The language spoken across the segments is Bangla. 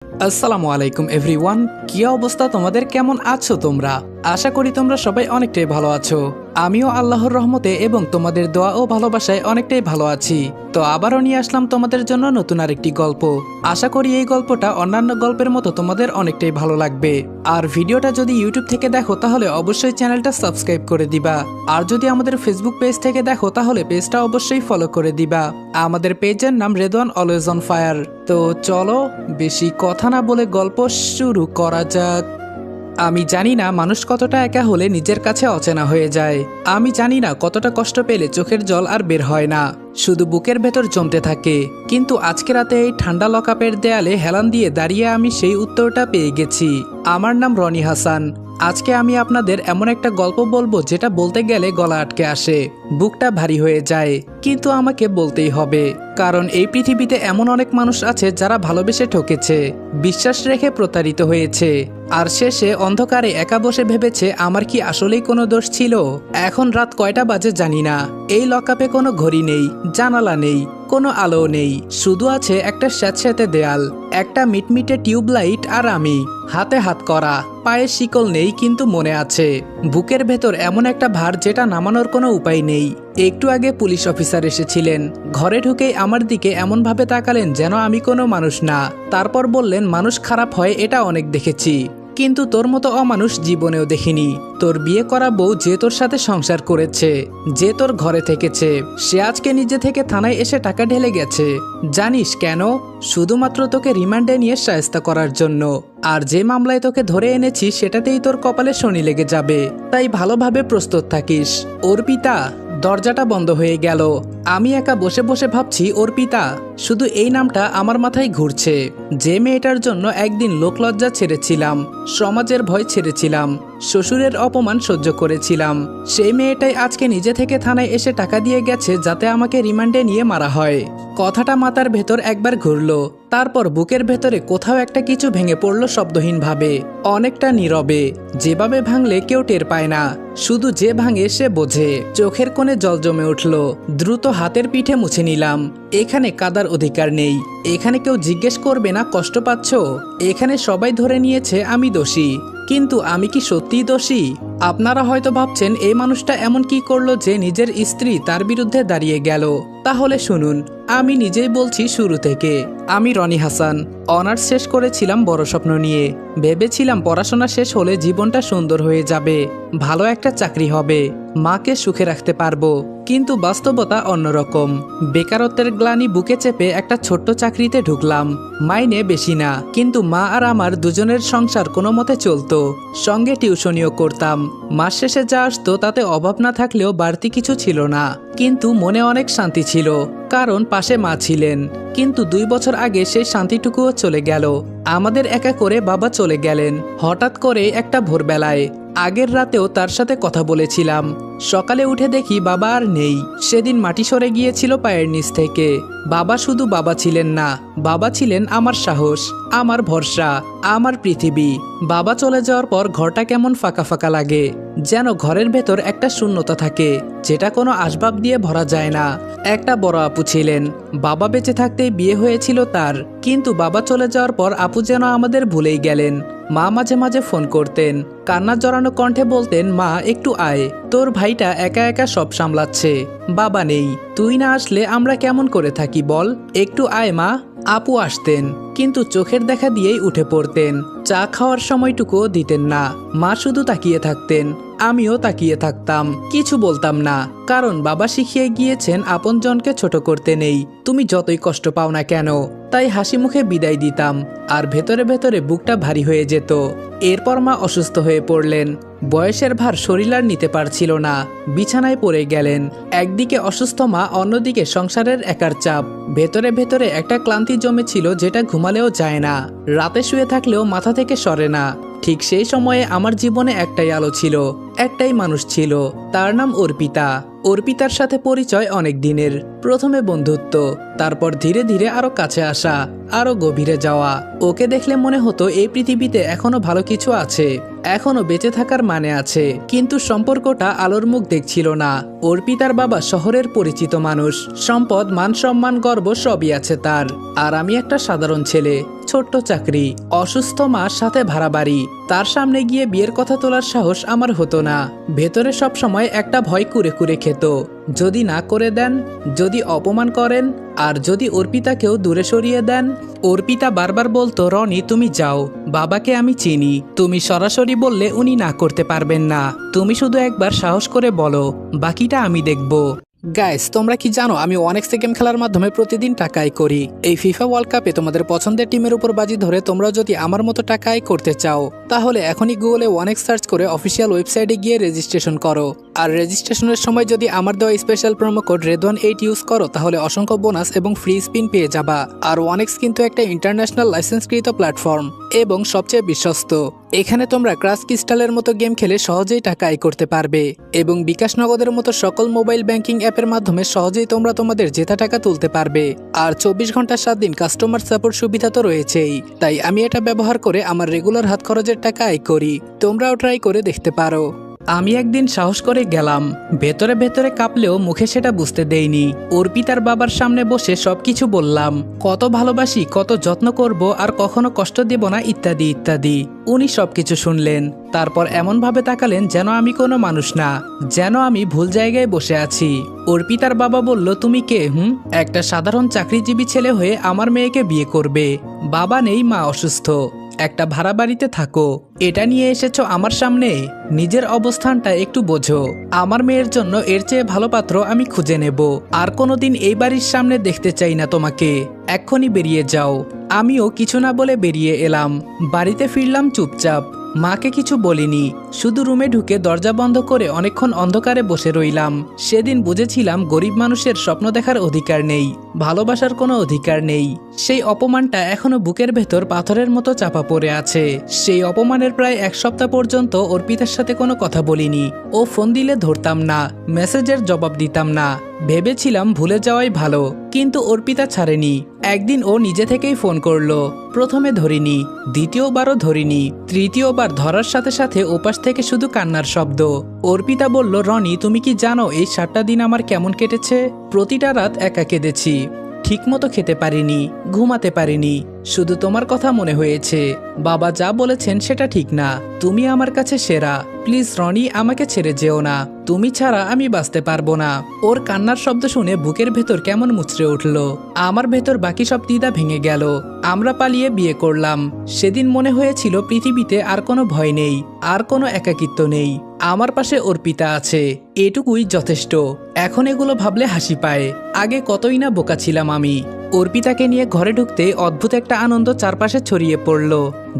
আসসালামু আলাইকুম এভরিওয়ান। কি অবস্থা তোমাদের, কেমন আছো তোমরা? আশা করি তোমরা সবাই অনেকটাই ভালো আছো। আমিও আল্লাহর রহমতে এবং তোমাদের দোয়া ও ভালোবাসায় অনেকটাই ভালো আছি। তো আবারও নিয়ে আসলাম তোমাদের জন্য নতুন আরেকটি গল্প। আশা করি এই গল্পটা অন্যান্য গল্পের মতো তোমাদের অনেকটাই ভালো লাগবে। আর ভিডিওটা যদি ইউটিউব থেকে দেখো তাহলে অবশ্যই চ্যানেলটা সাবস্ক্রাইব করে দিবা। আর যদি আমাদের ফেসবুক পেজ থেকে দেখো তাহলে পেজটা অবশ্যই ফলো করে দিবা। আমাদের পেজের নাম রেদওয়ান অলওয়েজ অন ফায়ার। তো চলো বেশি কথা না বলে গল্প শুরু করা যাক। আমি জানি না মানুষ কতটা একা হলে নিজের কাছে অচেনা হয়ে যায়। আমি জানি না কতটা কষ্ট পেলে চোখের জল আর বের হয় না, শুধু বুকের ভেতর জমতে থাকে। কিন্তু আজকে রাতে এই ঠান্ডা লকআপের দেয়ালে হেলান দিয়ে দাঁড়িয়ে আমি সেই উত্তরটা পেয়ে গেছি। আমার নাম রনি হাসান। আজকে আমি আপনাদের এমন একটা গল্প বলবো যেটা বলতে গেলে গলা আটকে আসে, বুকটা ভারী হয়ে যায়, কিন্তু আমাকে বলতেই হবে। কারণ এই পৃথিবীতে এমন অনেক মানুষ আছে যারা ভালোবেসে ঠকেছে, বিশ্বাস রেখে প্রতারিত হয়েছে, আর শেষে অন্ধকারে একা বসে ভেবেছে আমার কি আসলেই কোনো দোষ ছিল। এখন রাত কয়টা বাজে জানি না। এই লকআপে কোনো ঘড়ি নেই, জানালা নেই, কোনো আলো নেই, শুধু আছে একটা স্যাঁতস্যাঁতে দেয়াল, একটা মিটমিটে টিউবলাইট আর আমি। হাতে হাত করা, পায়ে শিকল নেই, কিন্তু মনে আছে। বুকের ভেতর এমন একটা ভার যেটা নামানোর কোনো উপায় নেই। একটু আগে পুলিশ অফিসার এসেছিলেন, ঘরে ঢুকেই আমার দিকে এমনভাবে তাকালেন যেন আমি কোনো মানুষ না। তারপর বললেন, মানুষ খারাপ হয় এটা অনেক দেখেছি, কিন্তু তোর মতো অমানুষ জীবনেও দেখিনি। তোর বিয়ে করা বউ যে তোর সাথে সংসার করেছে, যে তোর ঘরে থেকেছে, সে আজকে নিজে থেকে থানায় এসে টাকা ঢেলে গেছে। জানিস কেন? শুধুমাত্র তোকে রিমান্ডে নিয়ে শায়েস্তা করার জন্য। আর যে মামলায় তোকে ধরে এনেছি সেটাতেই তোর কপালে শনি লেগে যাবে, তাই ভালোভাবে প্রস্তুত থাকিস। অর্পিতা। দরজাটা বন্ধ হয়ে গেল। আমি একা বসে বসে ভাবছি অর্পিতা, শুধু এই নামটা আমার মাথায় ঘুরছে। যে মেয়েটার জন্য একদিন লোকলজ্জা ছেড়েছিলাম, সমাজের ভয় ছেড়েছিলাম, শ্বশুরের অপমান সহ্য করেছিলাম, সেই মেয়েটাই আজকে নিজে থেকে থানায় এসে টাকা দিয়ে গেছে যাতে আমাকে রিমান্ডে নিয়ে মারা হয়। কথাটা মাথার ভেতর একবার ঘুরলো, তারপর বুকের ভেতরে কোথাও একটা কিছু ভেঙে পড়লো শব্দহীনভাবে, অনেকটা নীরবে, যেভাবে ভাঙলে কেউ টের পায় না, শুধু যে ভাঙে সে বোঝে। চোখের কোণে জল জমে উঠল, দ্রুত হাতের পিঠে মুছে নিলাম। এখানে কাদার অধিকার নেই, এখানে কেউ জিজ্ঞেস করবে না কষ্ট পাচ্ছ। এখানে সবাই ধরে নিয়েছে আমি দোষী, কিন্তু আমি কি সত্যিই দোষী? আপনারা হয়তো ভাবছেন এই মানুষটা এমন কি করলো যে নিজের স্ত্রী তার বিরুদ্ধে দাঁড়িয়ে গেল। তাহলে শুনুন, আমি নিজেই বলছি শুরু থেকে। আমি রনি হাসান, অনার্স শেষ করেছিলাম বড় স্বপ্ন নিয়ে। ভেবেছিলাম পড়াশোনা শেষ হলে জীবনটা সুন্দর হয়ে যাবে, ভালো একটা চাকরি হবে, মাকে সুখে রাখতে পারবো। কিন্তু বাস্তবতা অন্যরকম। বেকারত্বের গ্লানি বুকে চেপে একটা ছোট্ট চাকরিতে ঢুকলাম। মাইনে বেশি না, কিন্তু মা আর আমার দুজনের সংসার কোনো মতে চলতো। সঙ্গে টিউশনিও করতাম। মাস শেষে যা আসতো তাতে অভাব না থাকলেও বাড়তি কিছু ছিল না, কিন্তু মনে অনেক শান্তি ছিল, কারণ পাশে মা ছিলেন। কিন্তু 2 বছর আগে সেই শান্তিটুকুও চলে গেল। আমাদের একা করে বাবা চলে গেলেন হঠাৎ করে একটা ভোরবেলায়। আগের রাতেও তার সাথে কথা বলেছিলাম। সকালে উঠে দেখি বাবা আর নেই। সেদিন মাটি সরে গিয়েছিল পায়ের নিচ থেকে। বাবা শুধু বাবা ছিলেন না, বাবা ছিলেন আমার সাহস, আমার ভরসা, আমার পৃথিবী। বাবা চলে যাওয়ার পর ঘরটা কেমন ফাঁকা ফাঁকা লাগে, যেন ঘরের ভেতর একটা শূন্যতা থাকে যেটা কোনো আসবাব দিয়ে ভরা যায় না। একটা বড় আপু ছিলেন, বাবা বেঁচে থাকতেই বিয়ে হয়েছিল তার, কিন্তু বাবা চলে যাওয়ার পর আপু যেন আমাদের ভুলেই গেলেন। মা মাঝে মাঝে ফোন করতেন, কান্না জড়ানো কণ্ঠে বলতেন, মা একটু আয়, তোর ভাইটা একা একা সব সামলাচ্ছে, বাবা নেই, তুই না আসলে আমরা কেমন করে থাকি বল, একটু আয় মা। আপু আসতেন, কিন্তু চোখের দেখা দিয়েই উঠে পড়তেন। চা খাওয়ার সময়টুকুও দিতেন না। মা শুধু তাকিয়ে থাকতেন, আমিও তাকিয়ে থাকতাম, কিছু বলতাম না, কারণ বাবা শিখিয়ে গিয়েছেন আপনজনকে ছোট করতে নেই, তুমি যতই কষ্ট পাও না কেন। তাই হাসি মুখে বিদায় দিতাম, আর ভেতরে ভেতরে বুকটা ভারী হয়ে যেত। এরপর মা অসুস্থ হয়ে পড়লেন। বয়সের ভার শরীর আর নিতে পারছিল না, বিছানায় পড়ে গেলেন। একদিকে অসুস্থ মা, অন্যদিকে সংসারের একার চাপ। ভেতরে ভেতরে একটা ক্লান্তি জমেছিল যেটা ঘুমালেও যায় না, রাতে শুয়ে থাকলেও মাথা থেকে সরে না। ঠিক সেই সময়ে আমার জীবনে একটাই আলো ছিল, একটাই মানুষ ছিল, তার নাম অর্পিতা। অর্পিতার সাথে পরিচয় অনেক দিনের। প্রথমে বন্ধুত্ব, তারপর ধীরে ধীরে আরো কাছে আসা, আরো গভীরে যাওয়া। ওকে দেখলে মনে হতো এই পৃথিবীতে এখনো ভালো কিছু আছে। এখনো বেঁচে থাকার মানে আছে, কিন্তু সম্পর্কটা আলোর মুখ দেখছিল না। অর্পিতার বাবা শহরের পরিচিত মানুষ, সম্পদ, মান সম্মান, গর্ব সবই আছে তার। আর আমি একটা সাধারণ ছেলে, ছোট্ট চাকরি, অসুস্থ মা, সাথে ভাড়া বাড়ি। তার সামনে গিয়ে বিয়ের কথা তোলার সাহস আমার হতো না। ভেতরে সব সময় একটা ভয় কুরে কুরে খেত, যদি না করে দেন, যদি অপমান করেন, আর যদি অর্পিতাকেও দূরে সরিয়ে দেন। অর্পিতা বারবার বলতো, রনি তুমি যাও, বাবাকে আমি চিনি, তুমি সরাসরি বললে উনি না করতে পারবেন না, তুমি শুধু একবার সাহস করে বলো, বাকিটা আমি দেখব। গাইস, তোমরা কি জানো আমি ওয়ানেক্সে গেম খেলার মাধ্যমে প্রতিদিন টাকা আয় করি। এই ফিফা ওয়ার্ল্ড কাপে তোমাদের পছন্দের টিমের উপর বাজি ধরে তোমরা যদি আমার মতো টাকা আয় করতে চাও, তাহলে এখনই গুগলে ওয়ানেক্স সার্চ করে অফিসিয়াল ওয়েবসাইটে গিয়ে রেজিস্ট্রেশন করো। আর রেজিস্ট্রেশনের সময় যদি আমার দেওয়া স্পেশাল প্রোমো কোড রেদওয়ান8 ইউজ করো, তাহলে অসংখ্য বোনাস এবং ফ্রি স্পিন পেয়ে যাবা। আর ওয়ানেক্স কিন্তু একটা ইন্টারন্যাশনাল লাইসেন্সকৃত প্ল্যাটফর্ম এবং সবচেয়ে বিশ্বস্ত। এখানে তোমরা ক্রাশ ক্রিস্টালের মতো গেম খেলে সহজেই টাকা আয় করতে পারবে এবং বিকাশ নগদের মতো সকল মোবাইল ব্যাংকিং অ্যাপের মাধ্যমে সহজেই তোমরা তোমাদের জেতা টাকা তুলতে পারবে। আর 24 ঘন্টা 7 দিন কাস্টমার সাপোর্ট সুবিধা তো রয়েছেই। তাই আমি এটা ব্যবহার করে আমার রেগুলার হাত খরচের টাকা আয় করি, তোমরাও ট্রাই করে দেখতে পারো। আমি একদিন সাহস করে গেলাম, ভেতরে ভেতরে কাঁপলেও মুখে সেটা বুঝতে দেইনি। অর্পিতার বাবার সামনে বসে সবকিছু বললাম, কত ভালোবাসি, কত যত্ন করব, আর কখনো কষ্ট দেব না, ইত্যাদি ইত্যাদি। উনি সবকিছু শুনলেন, তারপর এমনভাবে তাকালেন যেন আমি কোনো মানুষ না, যেন আমি ভুল জায়গায় বসে আছি। অর্পিতার বাবা বলল, তুমি কে? একটা সাধারণ চাকরিজীবী ছেলে হয়ে আমার মেয়েকে বিয়ে করবে? বাবা নেই, মা অসুস্থ, একটা ভাড়া বাড়িতে থাকো, এটা নিয়ে এসেছো আমার সামনে? নিজের অবস্থানটা একটু বোঝো। আমার মেয়ের জন্য এর চেয়ে ভালো পাত্র আমি খুঁজে নেব। আর কোনোদিন এই বাড়ির সামনে দেখতে চাই না তোমাকে, এক্ষুনি বেরিয়ে যাও। আমিও কিছু না বলে বেরিয়ে এলাম। বাড়িতে ফিরলাম চুপচাপ, মাকে কিছু বলিনি, শুধু রুমে ঢুকে দরজা বন্ধ করে অনেকক্ষণ অন্ধকারে বসে রইলাম। সেদিন বুঝেছিলাম গরিব মানুষের স্বপ্ন দেখার অধিকার নেই, ভালোবাসার কোনো অধিকার নেই। সেই অপমানটা এখনো বুকের ভেতর পাথরের মতো চাপা পড়ে আছে। সেই অপমানের প্রায় 1 সপ্তাহ পর্যন্ত অর্পিতার সাথে কোনো কথা বলিনি। ও ফোন দিলে ধরতাম না, মেসেজের জবাব দিতাম না, ভেবেছিলাম ভুলে যাওয়াই ভালো। কিন্তু অর্পিতা ছাড়েনি। একদিন ও নিজে থেকেই ফোন করলো। প্রথমে ধরিনি, দ্বিতীয়বারও ধরিনি, তৃতীয়বার ধরার সাথে সাথে ওপাশ থেকে শুধু কান্নার শব্দ। অর্পিতা বলল, রনি তুমি কি জানো এই 7টা দিন আমার কেমন কেটেছে? প্রতিটা রাত একা কেঁদেছি, ঠিকমতো খেতে পারিনি, ঘুমাতে পারিনি, শুধু তোমার কথা মনে হয়েছে। বাবা যা বলেছেন সেটা ঠিক না, তুমি আমার কাছে সেরা, প্লিজ রনি আমাকে ছেড়ে যেও না, তুমি ছাড়া আমি বাঁচতে পারবো না। ওর কান্নার শব্দ শুনে বুকের ভেতর কেমন মুচড়ে উঠল। আমার ভেতর বাকি সব দ্বিধা ভেঙে গেল। আমরা পালিয়ে বিয়ে করলাম। সেদিন মনে হয়েছিল পৃথিবীতে আর কোনো ভয় নেই, আর কোনো একাকিত্ব নেই, আমার পাশে অর্পিতা আছে, এটুকুই যথেষ্ট। এখন এগুলো ভাবলে হাসি পায়। আগে কতই না বোকা ছিলাম আমি। অর্পিতাকে নিয়ে ঘরে ঢুকতে অদ্ভুত একটা আনন্দ চারপাশে ছড়িয়ে পড়ল,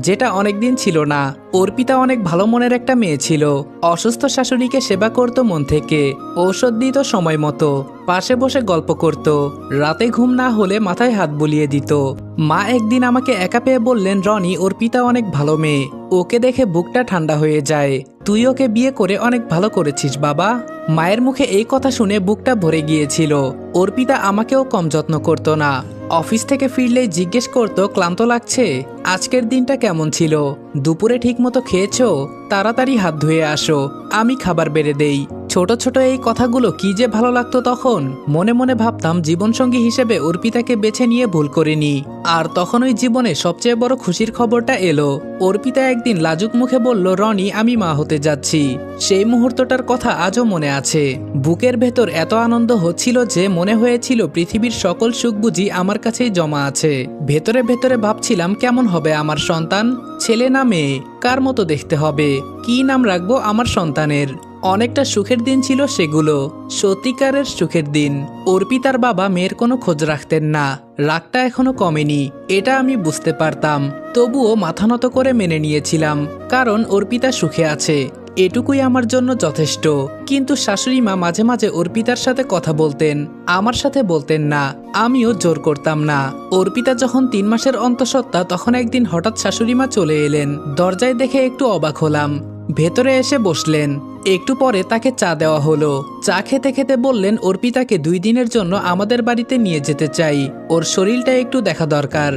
যেটা অনেকদিন ছিল না। অর্পিতা অনেক ভালো মনের একটা মেয়ে ছিল। অসুস্থ শাশুড়িকে সেবা করত মন থেকে, ঔষধ দিত সময় মতো, পাশে বসে গল্প করত, রাতে ঘুম না হলে মাথায় হাত বুলিয়ে দিত। মা একদিন আমাকে একা পেয়ে বললেন, রনি অর্পিতা অনেক ভালো মেয়ে, ওকে দেখে বুকটা ঠান্ডা হয়ে যায়, তুই ওকে বিয়ে করে অনেক ভালো করেছিস বাবা। মায়ের মুখে এই কথা শুনে বুকটা ভরে গিয়েছিল। অর্পিতা আমাকেও কম যত্ন করত না। অফিস থেকে ফিরলেই জিজ্ঞেস করত, ক্লান্ত লাগছে? আজকের দিনটা কেমন ছিল? দুপুরে ঠিকমতো খেয়েছো? তাড়াতাড়ি হাত ধুয়ে আসো, আমি খাবার বেড়ে দেই। ছোট ছোট এই কথাগুলো কি যে ভালো লাগতো তখন। মনে মনে ভাবতাম জীবনসঙ্গী হিসেবে অর্পিতাকে বেছে নিয়ে ভুল করিনি। আর তখন ওই জীবনে সবচেয়ে বড় খুশির খবরটা এলো। অর্পিতা একদিন লাজুক মুখে বলল, রনি আমি মা হতে যাচ্ছি। সেই মুহূর্তটার কথা আজও মনে আছে। বুকের ভেতর এত আনন্দ হচ্ছিল যে মনে হয়েছিল পৃথিবীর সকল সুখ বুঝি আমার কাছেই জমা আছে। ভেতরে ভেতরে ভাবছিলাম কেমন হবে আমার সন্তান, ছেলে না মেয়ে, কার মতো দেখতে হবে, কি নাম রাখবো আমার সন্তানের। অনেকটা সুখের দিন ছিল সেগুলো, সত্যিকারের সুখের দিন। অর্পিতার বাবা মেয়ের কোনো খোঁজ রাখতেন না, রাগটা এখনো কমেনি, এটা আমি বুঝতে পারতাম। তবুও মাথা নত করে মেনে নিয়েছিলাম, কারণ অর্পিতা সুখে আছে, এটুকুই আমার জন্য যথেষ্ট। কিন্তু শাশুড়ি মা মাঝে মাঝে অর্পিতার সাথে কথা বলতেন, আমার সাথে বলতেন না, আমিও জোর করতাম না। অর্পিতা যখন 3 মাসের অন্তঃসত্ত্বা, তখন একদিন হঠাৎ শাশুড়ি মা চলে এলেন। দরজায় দেখে একটু অবাক হলাম। ভেতরে এসে বসলেন। একটু পরে তাকে চা দেওয়া হলো। চা খেতে খেতে বললেন, অর্পিতাকে 2 দিনের জন্য আমাদের বাড়িতে নিয়ে যেতে চাই, ওর শরীরটা একটু দেখা দরকার।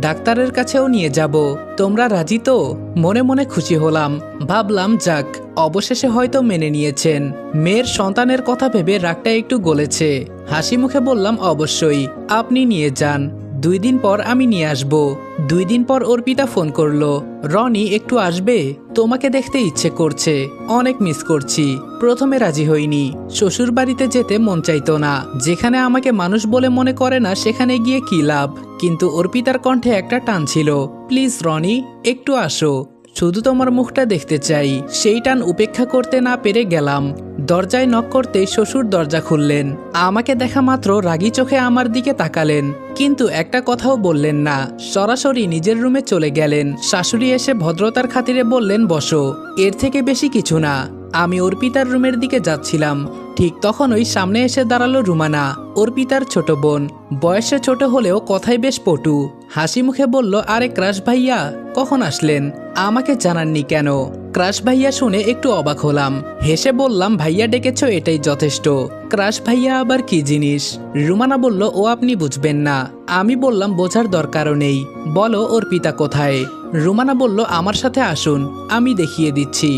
ডাক্তারের কাছেও নিয়ে যাব। তোমরা রাজি তো? মনে মনে খুশি হলাম। ভাবলাম যাক, অবশেষে হয়তো মেনে নিয়েছেন। মেয়ের সন্তানের কথা ভেবে রাগটা একটু গলেছে। হাসি মুখে বললাম, অবশ্যই, আপনি নিয়ে যান। 2 দিন পর আমি নিয়ে আসব। 2 দিন পর অর্পিতা ফোন করলো, রনি একটু আসবে, তোমাকে দেখতে ইচ্ছে করছে, অনেক মিস করছি। প্রথমে রাজি হইনি, শ্বশুর বাড়িতে যেতে মন চাইতো না। যেখানে আমাকে মানুষ বলে মনে করে না সেখানে গিয়ে কি লাভ। কিন্তু অর্পিতার কণ্ঠে একটা টান ছিল, প্লিজ রনি, একটু আসো, শুধু তোমার মুখটা দেখতে চাই। সেই টান উপেক্ষা করতে না পেরে গেলাম। দরজায় নক করতেই শ্বশুর দরজা খুললেন। আমাকে দেখা মাত্র রাগী চোখে আমার দিকে তাকালেন, কিন্তু একটা কথাও বললেন না। সরাসরি নিজের রুমে চলে গেলেন। শাশুড়ি এসে ভদ্রতার খাতিরে বললেন, বসো। এর থেকে বেশি কিছু না। আমি অর্পিতার রুমের দিকে যাচ্ছিলাম, ঠিক তখনই সামনে এসে দাঁড়ালো রুমানা, অর্পিতার ছোট বোন। বয়সে ছোট হলেও কথায় বেশ পটু। হাসি মুখে বলল, আরে ক্রাশ ভাইয়া, কখন আসলেন? আমাকে জানাননি কেন? ক্রাশ ভাইয়া শুনে একটু অবাক হলাম। হেসে বললাম, ভাইয়া ডেকেছ, এটাই যথেষ্ট। ক্রাশ ভাইয়া আবার কি জিনিস? রুমানা বলল, ও আপনি বুঝবেন না। আমি বললাম, বোঝার দরকারও নেই, বলো অর্পিতা কোথায়? রুমানা বলল, আমার সাথে আসুন, আমি দেখিয়ে দিচ্ছি।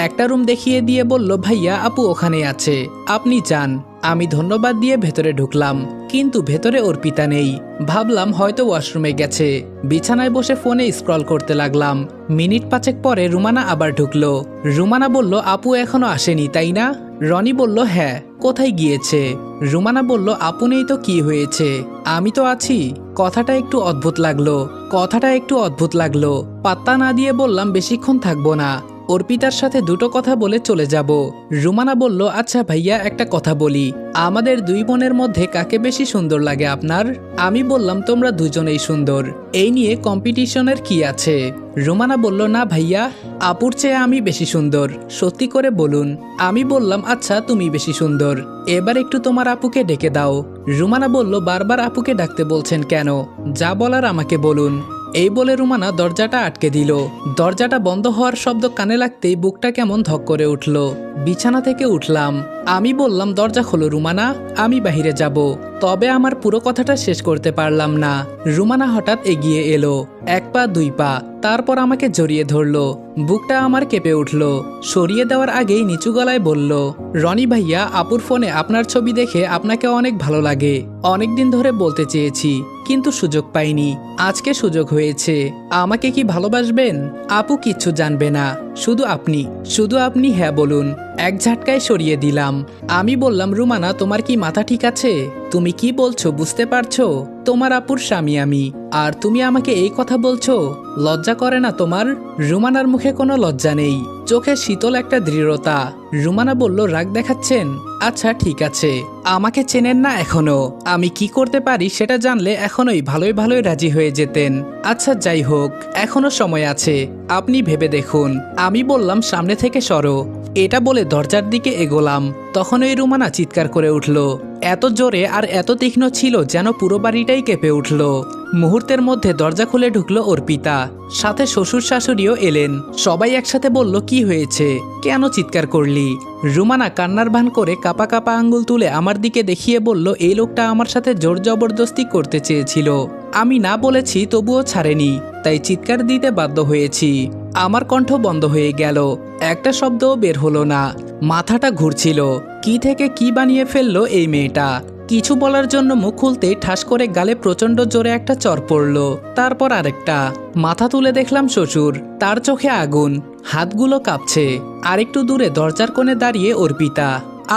একটা রুম দেখিয়ে দিয়ে বলল, ভাইয়া আপু ওখানে আছে, আপনি যান। আমি ধন্যবাদ দিয়ে ভেতরে ঢুকলাম, কিন্তু ভেতরে অর্পিতা নেই। ভাবলাম হয়তো ওয়াশরুমে গেছে। বিছানায় বসে ফোনে স্ক্রল করতে লাগলাম। মিনিট 5 পরে রুমানা আবার ঢুকলো। রুমানা বলল, আপু এখনো আসেনি তাই না? রনি বলল, হ্যাঁ। কোথায় গিয়েছে? রুমানা বলল, আপু নেই তো কি হয়েছে, আমি তো আছি। কথাটা একটু অদ্ভুত লাগলো। পাত্তা না দিয়ে বললাম, বেশিক্ষণ থাকবো না, অর্পিতার সাথে দুটো কথা বলে চলে যাব। রুমানা বলল, আচ্ছা ভাইয়া, একটা কথা বলি, আমাদের 2 বোনের মধ্যে কাকে বেশি সুন্দর লাগে আপনার? আমি বললাম, তোমরা দুজনেই সুন্দর, এই নিয়ে কম্পিটিশনের কি আছে? রুমানা বলল, না ভাইয়া, আপুর চেয়ে আমি বেশি সুন্দর, সত্যি করে বলুন। আমি বললাম, আচ্ছা তুমি বেশি সুন্দর, এবার একটু তোমার আপুকে ডেকে দাও। রুমানা বলল, বারবার আপুকে ডাকতে বলছেন কেন? যা বলার আমাকে বলুন। এই বলে রুমানা দরজাটা আটকে দিল। দরজাটা বন্ধ হওয়ার শব্দ কানে লাগতেই বুকটা কেমন ধক করে উঠল। বিছানা থেকে উঠলাম। আমি বললাম, দরজা খোলো রুমানা, আমি বাহিরে যাব। তবে আমার পুরো কথাটা শেষ করতে পারলাম না। রুমানা হঠাৎ এগিয়ে এলো, 1 পা 2 পা, তারপর আমাকে জড়িয়ে ধরলো। বুকটা আমার কেঁপে উঠল। সরিয়ে দেওয়ার আগেই নিচু গলায় বলল, রনি ভাইয়া, আপুর ফোনে আপনার ছবি দেখে আপনাকে অনেক ভালো লাগে। অনেকদিন ধরে বলতে চেয়েছি, কিন্তু সুযোগ পাইনি। আজকে সুযোগ হয়েছে। আমাকে কি ভালোবাসবেন? আপু কিচ্ছু জানবে না, শুধু আপনি হ্যাঁ বলুন। এক ঝাটকায় সরিয়ে দিলাম। আমি বললাম, রুমানা, তোমার কি মাথা ঠিক আছে? তুমি কি বলছো বুঝতে পারছো? তোমার আপুর স্বামী আমি, আর তুমি আমাকে এই কথা বলছো? লজ্জা করে না তোমার? রুমানার মুখে কোনো লজ্জা নেই, চোখে শীতল একটা দৃঢ়তা। রুমানা বলল, রাগ দেখাচ্ছেন? আচ্ছা ঠিক আছে, আমাকে চেনেন না এখনো। আমি কি করতে পারি সেটা জানলে এখনোই ভালোই রাজি হয়ে যেতেন। আচ্ছা যাই হোক, এখনো সময় আছে, আপনি ভেবে দেখুন। আমি বললাম, সামনে থেকে সরো। এটা বলে দরজার দিকে এগোলাম। তখন ওই রুমানা চিৎকার করে উঠল, এত জোরে আর এত তীক্ষ্ণ ছিল যেন পুরো বাড়িটাই কেঁপে উঠল। মুহূর্তের মধ্যে দরজা খুলে ঢুকলো অর্পিতা, সাথে শ্বশুর শাশুড়িও এলেন। সবাই একসাথে বলল, কি হয়েছে, কেন চিৎকার করলি? রুমানা কান্নার ভান করে কাপা কাপা আঙ্গুল তুলে আমার দিকে দেখিয়ে বলল, এই লোকটা আমার সাথে জোর জবরদস্তি করতে চেয়েছিল। আমি না বলেছি তবুও ছাড়েনি, তাই চিৎকার দিতে বাধ্য হয়েছি। আমার কণ্ঠ বন্ধ হয়ে গেল, একটা শব্দও বের হলো না। মাথাটা ঘুরছিল, কি থেকে কি বানিয়ে ফেললো এই মেয়েটা। কিছু বলার জন্য মুখ খুলতেই ঠাস করে গালে প্রচন্ড জোরে একটা চড় পড়ল, তারপর আরেকটা। মাথা তুলে দেখলাম শ্বশুর, তার চোখে আগুন, হাতগুলো কাঁপছে। আরেকটু দূরে দরজার কোণে দাঁড়িয়ে অর্পিতা,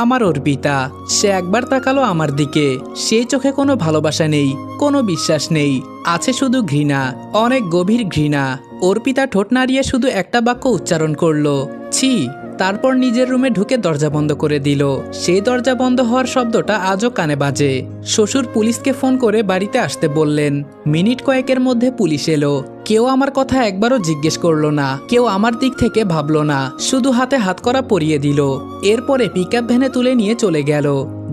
আমার অর্পিতা। সে একবার তাকালো আমার দিকে, সেই চোখে কোনো ভালোবাসা নেই, কোনো বিশ্বাস নেই, আছে শুধু ঘৃণা, অনেক গভীর ঘৃণা। অর্পিতা ঠোঁট নাড়িয়ে শুধু একটা বাক্য উচ্চারণ করলো, ছি। তারপর নিজের রুমে ঢুকে দরজা বন্ধ করে দিল। সেই দরজা বন্ধ হওয়ার শব্দটা আজও কানে বাজে। শ্বশুর পুলিশকে ফোন করে বাড়িতে আসতে বললেন। মিনিট কয়েকের মধ্যে পুলিশ এলো। কেউ আমার কথা একবারও জিজ্ঞেস করলো না, কেউ আমার দিক থেকে ভাবলো না, শুধু হাতে হাতকড়া পরিয়ে দিল। এরপরে পিকআপ ভ্যানে তুলে নিয়ে চলে গেল।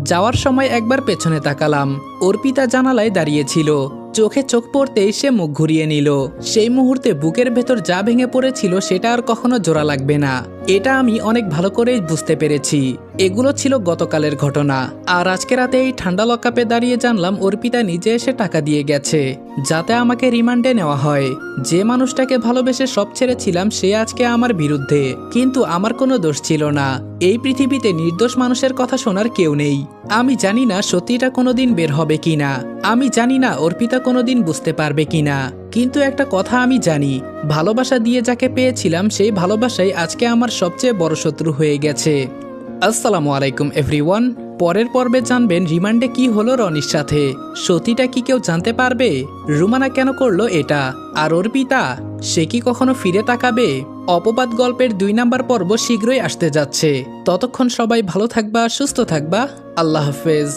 যাওয়ার সময় একবার পেছনে তাকালাম, অর্পিতা জানালায় দাঁড়িয়েছিল, চোখে চোখ পড়তেই সে মুখ ঘুরিয়ে নিল। সেই মুহূর্তে বুকের ভেতর যা ভেঙে পড়েছিল সেটা আর কখনো জোড়া লাগবে না। এটা আমি অনেক ভালো করেই বুঝতে পেরেছি। এগুলো ছিল গতকালের ঘটনা। আর আজকে রাতে এই ঠান্ডা লকআপে দাঁড়িয়ে জানলাম অর্পিতা নিজে এসে টাকা দিয়ে গেছে যাতে আমাকে রিমান্ডে নেওয়া হয়। যে মানুষটাকে ভালোবেসে সব ছেড়েছিলাম সে আজকে আমার বিরুদ্ধে, কিন্তু আমার কোনো দোষ ছিল না। এই পৃথিবীতে নির্দোষ মানুষের কথা শোনার কেউ নেই। আমি জানি না সত্যিটা কোনোদিন বের হবে কিনা, আমি জানি না অর্পিতা কোনোদিন বুঝতে পারবে কিনা, কিন্তু একটা কথা আমি জানি, ভালোবাসা দিয়ে যাকে পেয়েছিলাম সেই ভালোবাসাই আজকে আমার সবচেয়ে বড় শত্রু হয়ে গেছে। আসসালামু আলাইকুম এভরিওয়ান। পরের পর্বে জানবেন রিমান্ডে কি হলো রনির সাথে। সত্যিটা কি কেউ জানতে পারবে? রুমানা কেন করলো এটা? আর অর্পিতা, সে কি কখনো ফিরে তাকাবে? অপবাদ গল্পের 2 নাম্বার পর্ব শীঘ্রই আসতে যাচ্ছে। ততক্ষণ সবাই ভালো থাকবা, সুস্থ থাকবা। আল্লাহ হাফেজ।